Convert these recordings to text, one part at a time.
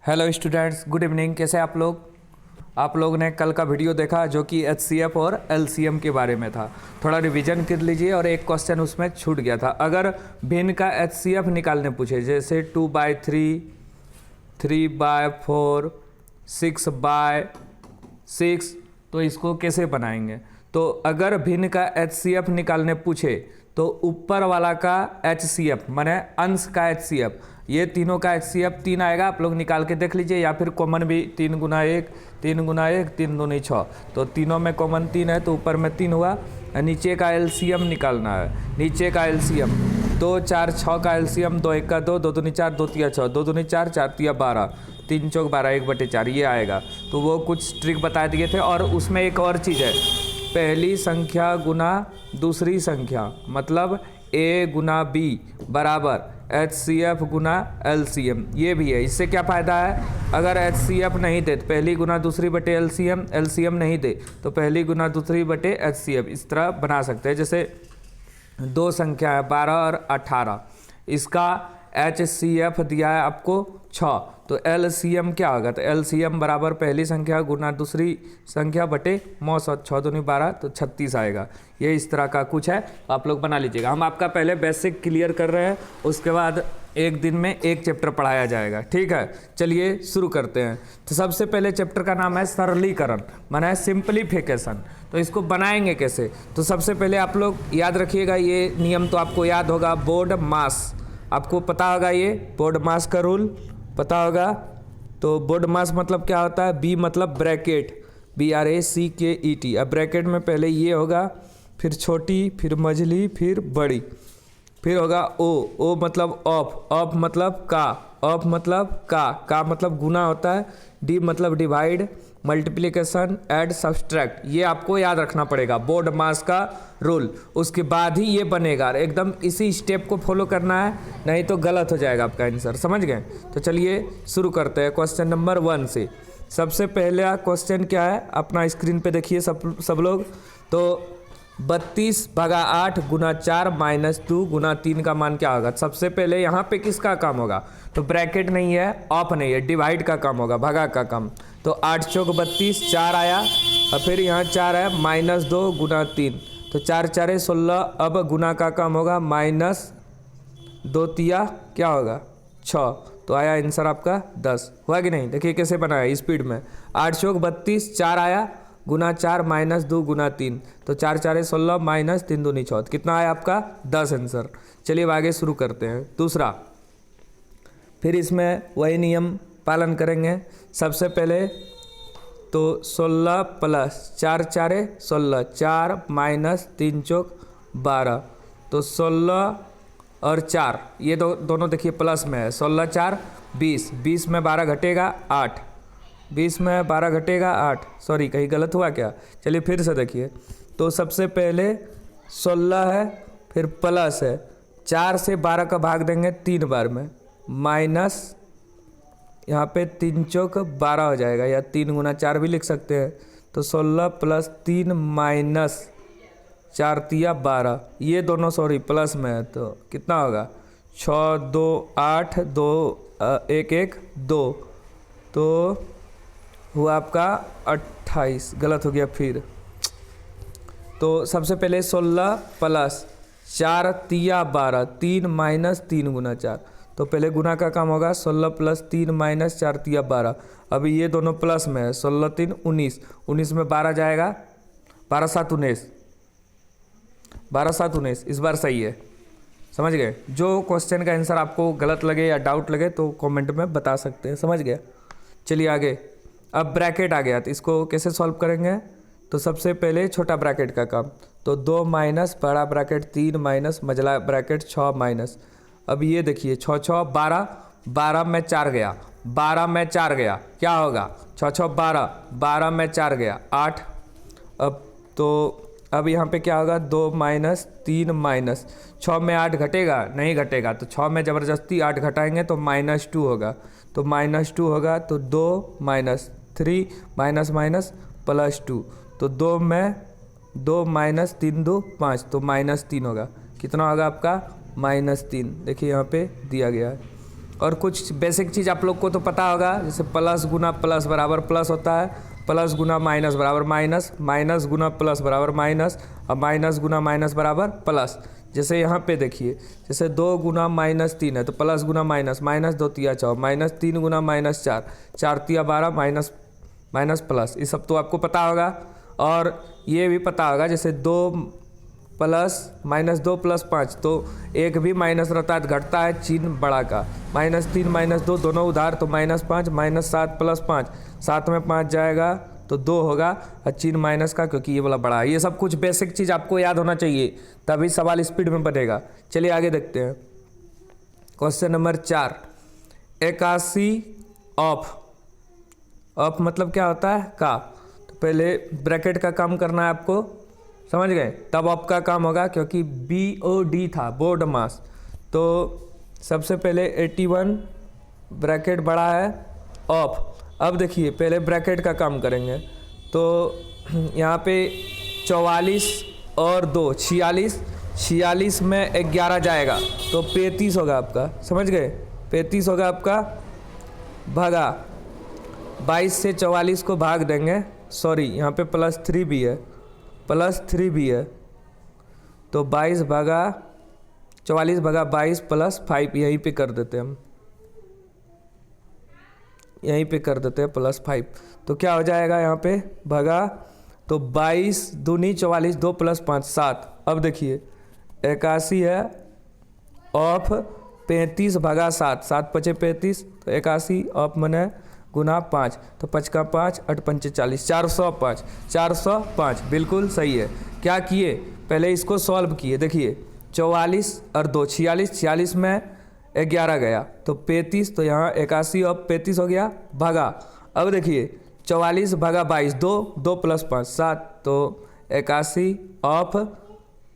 Hello students, good evening. कैसे आप लोग ने कल का वीडियो देखा जो कि एचसीएफ और एलसीएम के बारे में था। थोड़ा रिवीजन कर लीजिए और एक क्वेश्चन उसमें छूट गया था। अगर भिन्न का एचसीएफ निकालने पूछे, जैसे 2/3, 3/4, 6/6, तो इसको कैसे बनाएंगे। तो अगर भिन्न का एचसीएफ निकालने पूछे तो ऊपर वाला का एचसीएफ माने अंश का एचसीएफ, ये तीनों का एचसीएफ 3 आएगा। आप लोग निकाल के देख लीजिए, या फिर कॉमन भी 3 × 1, 3 × 1, 3 दूनी 6, तो तीनों में कॉमन 3 है तो ऊपर में 3 हुआ। नीचे का एलसीएम निकालना है। नीचे का एलसीएम 2, 4, 6 का एलसीएम 2, 1 का 2, 2 दूनी 4, 2 तिया 6, 2 दूनी 4, 4 तिया 12, 3 चौक 12, 1/4 ये आएगा। तो वो कुछ ट्रिक बता दिए थे। और उसमें एक और चीज़ है, पहली संख्या गुना दूसरी संख्या, मतलब a गुना b बराबर HCF गुना LCM, ये भी है। इससे क्या फ़ायदा है, अगर HCF नहीं दे तो पहली गुना दूसरी बटे LCM, LCM नहीं दे तो पहली गुना दूसरी बटे HCF, इस तरह बना सकते हैं। जैसे दो संख्या है 12 और 18, इसका HCF दिया है आपको 6, तो LCM क्या होगा, तो LCM बराबर पहली संख्या गुना दूसरी संख्या बटे मौसत, 6 दूनी 12, तो 36 आएगा। ये इस तरह का कुछ है, आप लोग बना लीजिएगा। हम आपका पहले बेसिक क्लियर कर रहे हैं, उसके बाद एक दिन में एक चैप्टर पढ़ाया जाएगा, ठीक है। चलिए शुरू करते हैं। तो सबसे पहले चैप्टर का नाम है सरलीकरण, माना सिंप्लीफिकेशन। तो इसको बनाएंगे कैसे, तो सबसे पहले आप लोग याद रखिएगा, ये नियम तो आपको याद होगा, बोर्ड मास, आपको पता होगा, ये बोर्ड मास का रूल पता होगा। तो बोर्ड मास मतलब क्या होता है, बी मतलब ब्रैकेट, BRACKET। अब ब्रैकेट में पहले ये होगा, फिर छोटी, फिर मझली, फिर बड़ी, फिर होगा ओ मतलब ऑफ मतलब ऑफ मतलब का मतलब गुना होता है, डी मतलब डिवाइड, मल्टीप्लिकेशन, ऐड, सब्सट्रैक्ट, ये आपको याद रखना पड़ेगा, बोर्ड मास का रूल। उसके बाद ही ये बनेगा, एकदम इसी स्टेप को फॉलो करना है, नहीं तो गलत हो जाएगा आपका आंसर, समझ गए। तो चलिए शुरू करते हैं क्वेश्चन नंबर 1 से। सबसे पहला क्वेश्चन क्या है, अपना स्क्रीन पे देखिए सब लोग। तो 32/8 गुना 4 माइनस 2 गुना 3 का मान क्या होगा। सबसे पहले यहाँ पे किसका काम होगा, तो ब्रैकेट नहीं है, ऑफ नहीं है, डिवाइड का काम होगा, भगा का काम। तो 8 चौक 32, 4 आया, और फिर यहाँ 4 है, -2 गुना 3, तो 4 4 16। अब गुना का काम होगा, -2 तिया क्या होगा 6, तो आया आंसर आपका 10। हुआ कि नहीं, देखिए कैसे बनाया स्पीड में। 8 चौक 32, 4 आया, गुना 4 -2 गुना 3, तो 4 4 16 -3 दूनी 6, कितना आया आपका 10 आंसर। चलिए अब आगे शुरू करते हैं दूसरा। फिर इसमें वही नियम पालन करेंगे। सबसे पहले तो 16 प्लस 4 4 16, 4 -3 चौक 12, तो 16 और 4 ये दोनों देखिए प्लस में है, 16 4 20, 20 में 12 घटेगा 8, 20 में 12 घटेगा 8, सॉरी कहीं गलत हुआ क्या। चलिए फिर से देखिए, तो सबसे पहले 16 है, फिर प्लस है, 4 से 12 का भाग देंगे 3 बार में, माइनस यहाँ पे 3 चौक 12 हो जाएगा, या 3 गुना 4 भी लिख सकते हैं। तो 16 + 3 माइनस 4 तिया 12, ये दोनों सॉरी प्लस में है, तो कितना होगा 6 2 8 2 1 1 2, तो हुआ आपका 28, गलत हो गया फिर। तो सबसे पहले 16 + 4 तिया 12, 3 माइनस 3 गुना 4, तो पहले गुना का काम होगा, 16 + 3 माइनस 4 तिया 12। अभी ये दोनों प्लस में है, 16 3 19, 19 में 12 जाएगा, 12 7 19, 12 7 19, इस बार सही है, समझ गए। जो क्वेश्चन का आंसर आपको गलत लगे या डाउट लगे तो कमेंट में बता सकते हैं, समझ गया। चलिए आगे। अब ब्रैकेट आ गया, तो इसको कैसे सॉल्व करेंगे, तो सबसे पहले छोटा ब्रैकेट का काम, तो 2 माइनस बड़ा ब्रैकेट 3 माइनस मझला ब्रैकेट 6 माइनस। अब ये देखिए 6 6 12, 12 में 4 गया, 12 में 4 गया, क्या होगा 6 6 12, 12 में 4 गया 8। अब यहाँ पे क्या होगा, 2 माइनस 3 माइनस 6 में 8 घटेगा, नहीं घटेगा, तो 6 में ज़बरदस्ती 8 घटाएंगे तो -2 होगा, तो -2 होगा, तो 2 माइनस 3 माइनस माइनस +2, तो 2 में 2 माइनस 3 2 5, तो -3 होगा, कितना होगा आपका -3। देखिए यहाँ पे दिया गया है। और कुछ बेसिक चीज़ आप लोग को तो पता होगा, जैसे प्लस गुना प्लस बराबर प्लस होता है, प्लस गुना माइनस बराबर माइनस, माइनस गुना प्लस बराबर माइनस, और माइनस गुना माइनस बराबर प्लस। जैसे यहाँ पे देखिए, जैसे 2 गुना माइनस 3 है तो प्लस गुना माइनस, माइनस 2 तिया 4, माइनस 3 गुना माइनस 4, 4 तिया 12, माइनस माइनस प्लस, ये सब तो आपको पता होगा। और ये भी पता होगा, जैसे 2 प्लस माइनस 2 प्लस 5, तो एक भी माइनस रहता है तो घटता है चिन्ह बड़ा का, माइनस 3 माइनस 2 दोनों उधार, तो माइनस 5, माइनस 7 प्लस 5, 7 में 5 जाएगा तो 2 होगा, और चिन्ह माइनस का क्योंकि ये वाला बड़ा है। ये सब कुछ बेसिक चीज़ आपको याद होना चाहिए, तभी सवाल स्पीड में बनेगा। चलिए आगे देखते हैं। Question number 4, 81 of. ऑफ मतलब क्या होता है? का। तो पहले ब्रैकेट का काम करना है आपको, समझ गए, तब ऑफ का काम होगा, क्योंकि BOD था, बोर्ड मास। तो सबसे पहले 81 ब्रैकेट बड़ा है ऑफ। अब देखिए पहले ब्रैकेट का काम करेंगे, तो यहाँ पे 44 और 2 46, 46 में 11 जाएगा तो 35 होगा आपका, समझ गए, 35 होगा आपका, भागा 22 से 44 को भाग देंगे, सॉरी यहाँ पे +3 भी है, +3 भी है, तो 22 भागा 44 भागा 22 प्लस 5 यहीं पे कर देते हैं हम, यहीं पे कर देते हैं +5, तो क्या हो जाएगा यहाँ पे भागा, तो 22 दूनी 44, 2 + 5 7। अब देखिए 81 है ऑफ 35 भागा 7, 7 × 5 = 35, तो 81 ऑफ मने गुना 5, तो 5 का 5 8 × 5 = 40, 405, 405 बिल्कुल सही है। क्या किए, पहले इसको सॉल्व किए, देखिए 44 और 2 46, 46 में 11 गया तो 35, तो यहाँ 81 और 35 हो गया, भागा। अब देखिए 44 भागा 22, 2 2 + 5 7, तो 81 ऑफ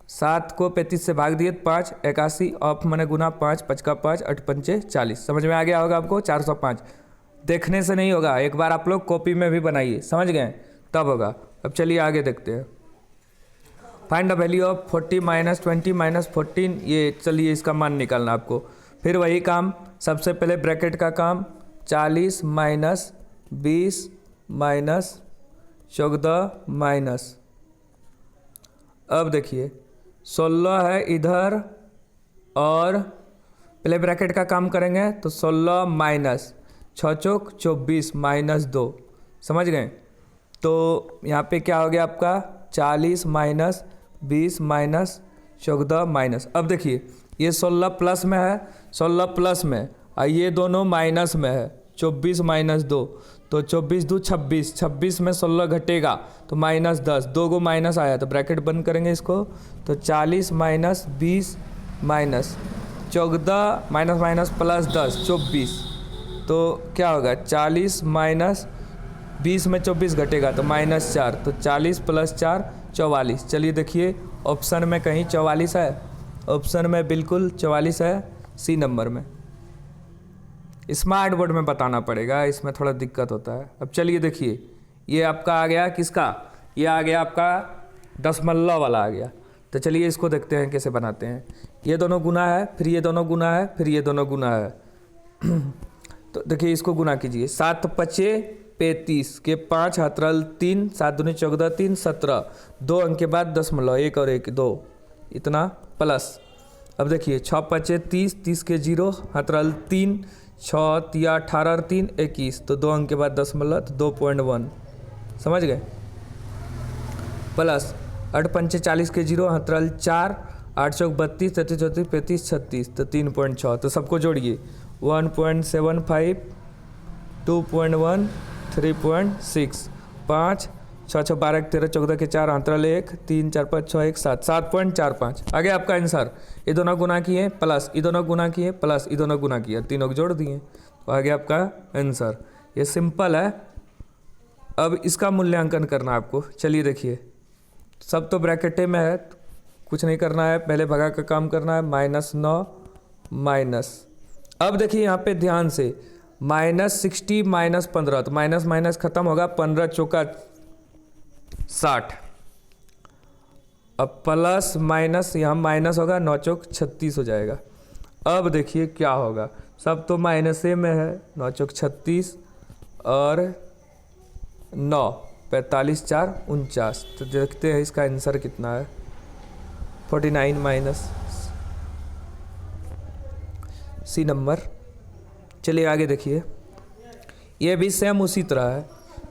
7 को 35 से भाग दिए 5, 81 ऑफ मने गुना 5, 5 का 5 8 × 5 = 40। समझ में आ गया होगा आपको, 405। देखने से नहीं होगा, एक बार आप लोग कॉपी में भी बनाइए, समझ गए, तब होगा। अब चलिए आगे देखते हैं। फाइंड द वैल्यू ऑफ 40 - 20 - 14, ये चलिए इसका मान निकालना आपको। फिर वही काम, सबसे पहले ब्रैकेट का काम, 40 - 20 - 14 माइनस, अब देखिए 16 है इधर, और पहले ब्रैकेट का काम करेंगे तो 16 माइनस 6 चौक 24 - 2, समझ गए। तो यहाँ पे क्या हो गया आपका 40 - 20 - 14 माइनस। अब देखिए ये 16 प्लस में है, 16 प्लस में, और ये दोनों माइनस में है, 24 - 2, तो 24 × 2 = 26, 26 में 16 घटेगा तो -10, 2 को माइनस आया तो ब्रैकेट बंद करेंगे इसको, तो 40 - 20 - 14 माइनस माइनस प्लस 10 24, तो क्या होगा 40 - 20 में 24 घटेगा तो -4, तो 40 + 4 44। चलिए देखिए ऑप्शन में कहीं 44 है, ऑप्शन में बिल्कुल 44 है, सी नंबर में। स्मार्ट बोर्ड में बताना पड़ेगा, इसमें थोड़ा दिक्कत होता है। अब चलिए देखिए, ये आपका आ गया किसका, ये आ गया आपका दशमलव वाला आ गया। तो चलिए इसको देखते हैं कैसे बनाते हैं। ये दोनों गुना है, फिर ये दोनों गुना है, फिर ये दोनों गुना है। तो देखिए इसको गुना कीजिए, 7 × 5 = 35 के 5 हथरल 3, 7 दूनी 14 3 17, 2 अंक के बाद दशमलव, 1 और 1 2, इतना प्लस। अब देखिए 6 × 5 = 30, 30 के 0 हथरल 3, 6 तिया 18 और 3 21, तो 2 अंक के बाद दशमलव, तो 2.1, समझ गए, प्लस 8 × 5 = 40 के 0 हथरल 4, 8 चौक 32, 33 34 35 36, तो 3.6, तो सबको जोड़िए 1.75, 2.1, 3.6, 5 6 6 12 13 14 के 4 अंतराल 1 3 4 5 6 1 7, 7.45 आ गया आपका आंसर। ये दोनों गुना किए प्लस, ये दोनों गुना किए प्लस, ये दोनों गुना किए, तीनों को जोड़ दिए, तो आ गया आपका आंसर। ये सिंपल है। अब इसका मूल्यांकन करना आपको। चलिए देखिए, सब तो ब्रैकेटे में है, कुछ नहीं करना है, पहले भगा का काम करना है, -9 माइनस। अब देखिए यहाँ पे ध्यान से, -60 - 15, तो माइनस माइनस खत्म होगा, 15 चौका 60, अब प्लस माइनस यहाँ माइनस होगा, 9 चौक 36 हो जाएगा। अब देखिए क्या होगा, सब तो माइनसे में है, 9 चौक 36 और 9 45 4 49। तो देखते हैं इसका आंसर कितना है, 49 माइनस सी नंबर। चलिए आगे देखिए, ये भी सेम उसी तरह है।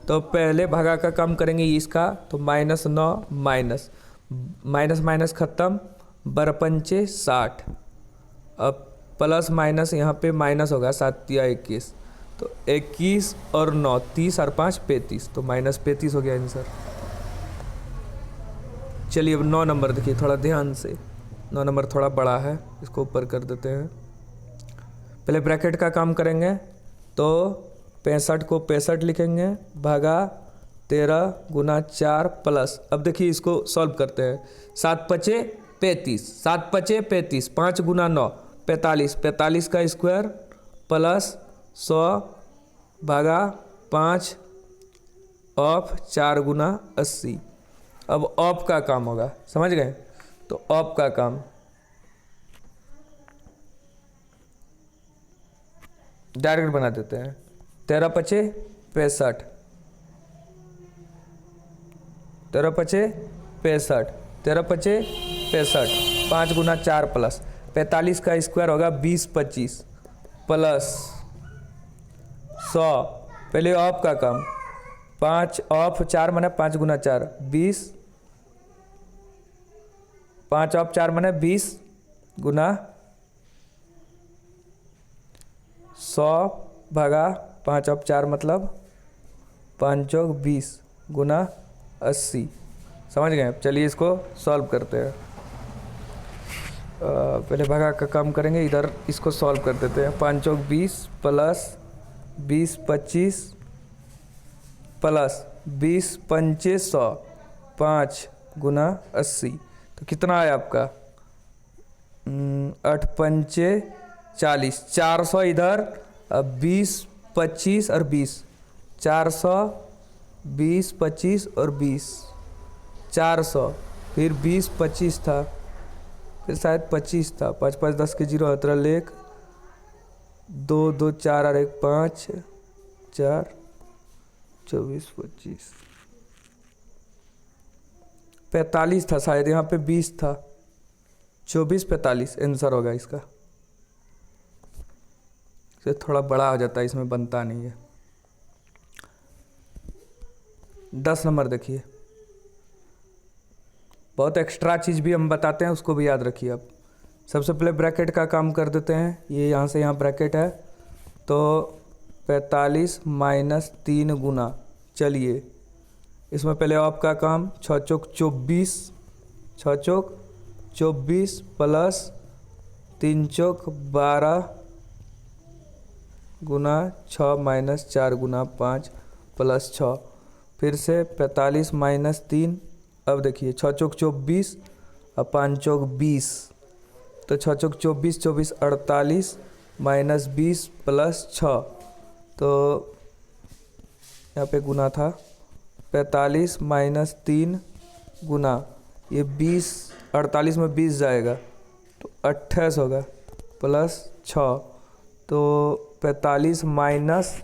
तो पहले भागा का काम करेंगे इसका, तो -9 माइनस माइनस माइनस ख़त्म, बरपंचे 60, अब प्लस माइनस यहाँ पे माइनस होगा, 7 या 21, तो 21 और 9 30 और 5 35, तो -35 हो गया आंसर। चलिए अब 9 नंबर देखिए थोड़ा ध्यान से, 9 नंबर थोड़ा बड़ा है, इसको ऊपर कर देते हैं। पहले ब्रैकेट का काम करेंगे, तो 65 को 65 लिखेंगे, भागा 13 गुना 4 प्लस, अब देखिए इसको सॉल्व करते हैं, 7 पचे 35, 7 पचे 35, 5 गुना 9 45, 45 का स्क्वायर प्लस 100 भागा 5 ऑफ 4 गुना 80। अब ऑफ का काम होगा, समझ गए? तो ऑफ का काम डायरेक्ट बना देते हैं, 13 पचे 65, 13 पचे 65, 13 पचे 65, 5 गुना 4 प्लस 45 का स्क्वायर होगा 20 25 प्लस 100, पहले ऑफ का काम, 5 ऑफ 4 माने 5 गुना 4 20, 5 ऑफ 4 माने 20 गुना 100 भागा 5 ऑफ 4 मतलब 5 चौक 20 गुना 80। समझ गए? चलिए इसको सॉल्व करते हैं। पहले भागा का काम करेंगे, इधर इसको सॉल्व कर देते हैं। 5 चौक 20 प्लस 20 25 प्लस 20 पंचे 100, 5 गुना 80, तो कितना है आपका 8 पंचे 40, 400 इधर, अब 20 25 और 20, 400 20 25 और 20 400, फिर 20 25 था, फिर शायद 25 था, 5 5 10 के 0 17 लेख 2 2 4 और 1 5 4 24 25 45 था शायद, यहाँ पे 20 था, 24 45 आंसर होगा इसका। इसे थोड़ा बड़ा हो जाता है, इसमें बनता नहीं है। 10 नंबर देखिए, बहुत एक्स्ट्रा चीज़ भी हम बताते हैं, उसको भी याद रखिए आप। सबसे पहले ब्रैकेट का काम कर देते हैं, ये यहाँ से यहाँ ब्रैकेट है, तो 45 माइनस 3 गुना, चलिए इसमें पहले ऑफ का काम, 6 चौक 24, 6 चौक 24 प्लस 3 चौक 12 गुना 6 माइनस 4 गुना 5 प्लस 6, फिर से 45 माइनस 3, अब देखिए 6 चौक 24 और 5 चौक 20, तो 6 चौक 24 24 48 माइनस 20 प्लस 6, तो यहाँ पे गुना था, 45 माइनस 3 गुना, ये 20 48 में 20 जाएगा तो 28 होगा प्लस 6, तो 45 माइनस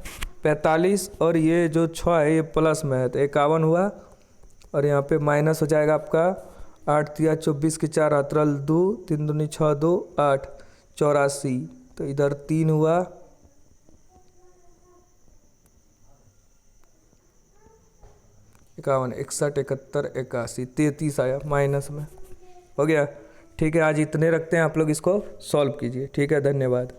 45 और ये जो 6 है ये प्लस में है, तो 51 हुआ, और यहाँ पे माइनस हो जाएगा आपका 8 तिया 24 के 4 अतरल 2 3 दूनी 6 2 8 84, तो इधर 3 हुआ, इक्यावन 61 71 81 33 आया माइनस में, हो गया। ठीक है, आज इतने रखते हैं, आप लोग इसको सॉल्व कीजिए। ठीक है, धन्यवाद।